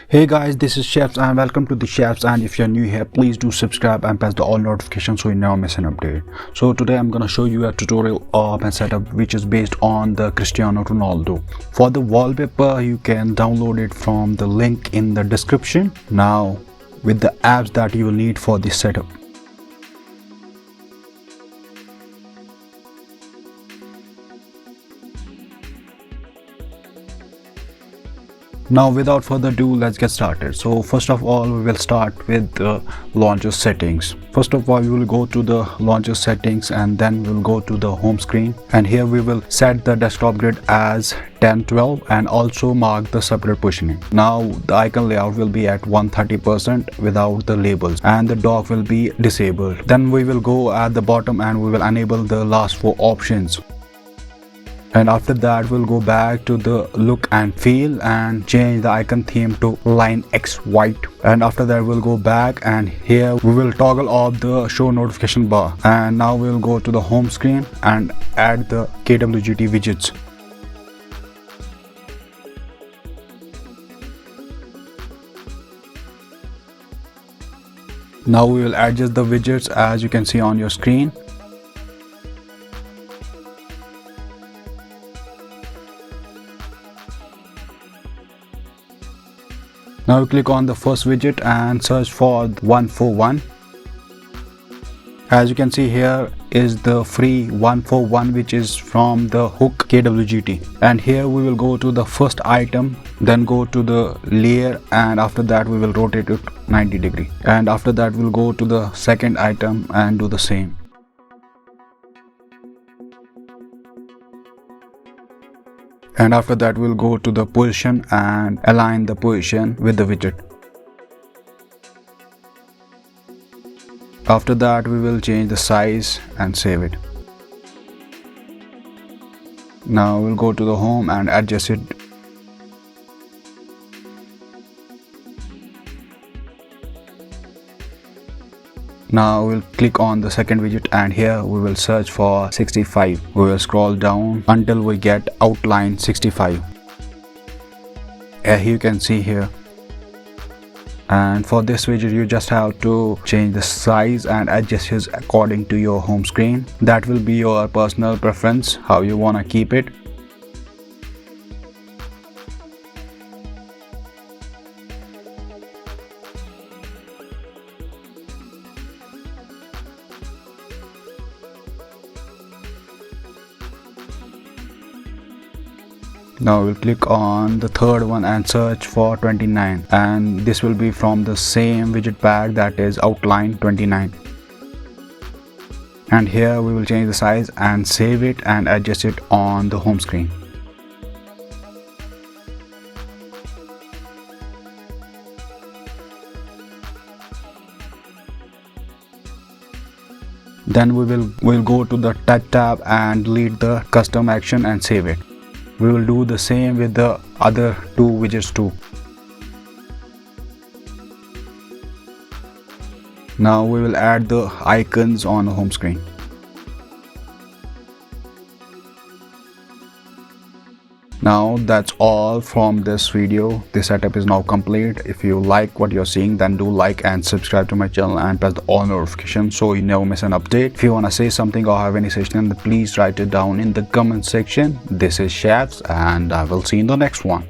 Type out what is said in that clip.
Hey guys, this is shaFs and welcome to the shaFs, and if you're new here, please do subscribe and press the all notifications so you never miss an update. So today I'm gonna show you a tutorial of a setup which is based on the Cristiano Ronaldo. For the wallpaper, you can download it from the link in the description. Now with the apps that you will need for this setup. Now without further ado, let's get started. So first of all, we will start with the launcher settings. First of all, we will go to the launcher settings and then we'll go to the home screen, and here we will set the desktop grid as 1012 and also mark the subgrid positioning. Now the icon layout will be at 130% without the labels, and the dock will be disabled. Then we will go at the bottom and we will enable the last four options. And after that, we'll go back to the look and feel and change the icon theme to line X white. And after that, we'll go back and here we will toggle off the show notification bar. And now we'll go to the home screen and add the KWGT widgets. Now we will adjust the widgets as you can see on your screen. Now click on the first widget and search for 141. As you can see, here is the free 141 which is from the hook KWGT. And here we will go to the first item, then go to the layer, and after that we will rotate it 90 degree. And after that we'll go to the second item and do the same. And after that we'll go to the position and align the position with the widget. After that we will change the size and save it. Now we'll go to the home and adjust it. Now we'll click on the second widget and here we will search for 65. We will scroll down until we get outline 65. Here you can see here. And for this widget you just have to change the size and adjust it according to your home screen. That will be your personal preference, how you wanna keep it. Now we'll click on the third one and search for 29, and this will be from the same widget pack, that is outline 29. And here we will change the size and save it and adjust it on the home screen. Then we'll go to the touch tab and delete the custom action and save it. We will do the same with the other two widgets too. Now we will add the icons on the home screen. Now that's all from this video. This setup is now complete. If you like what you're seeing, then do like and subscribe to my channel and press the all notifications so you never miss an update. If you want to say something or have any suggestion, then please write it down in the comment section. This is shaFs and I will see you in the next one.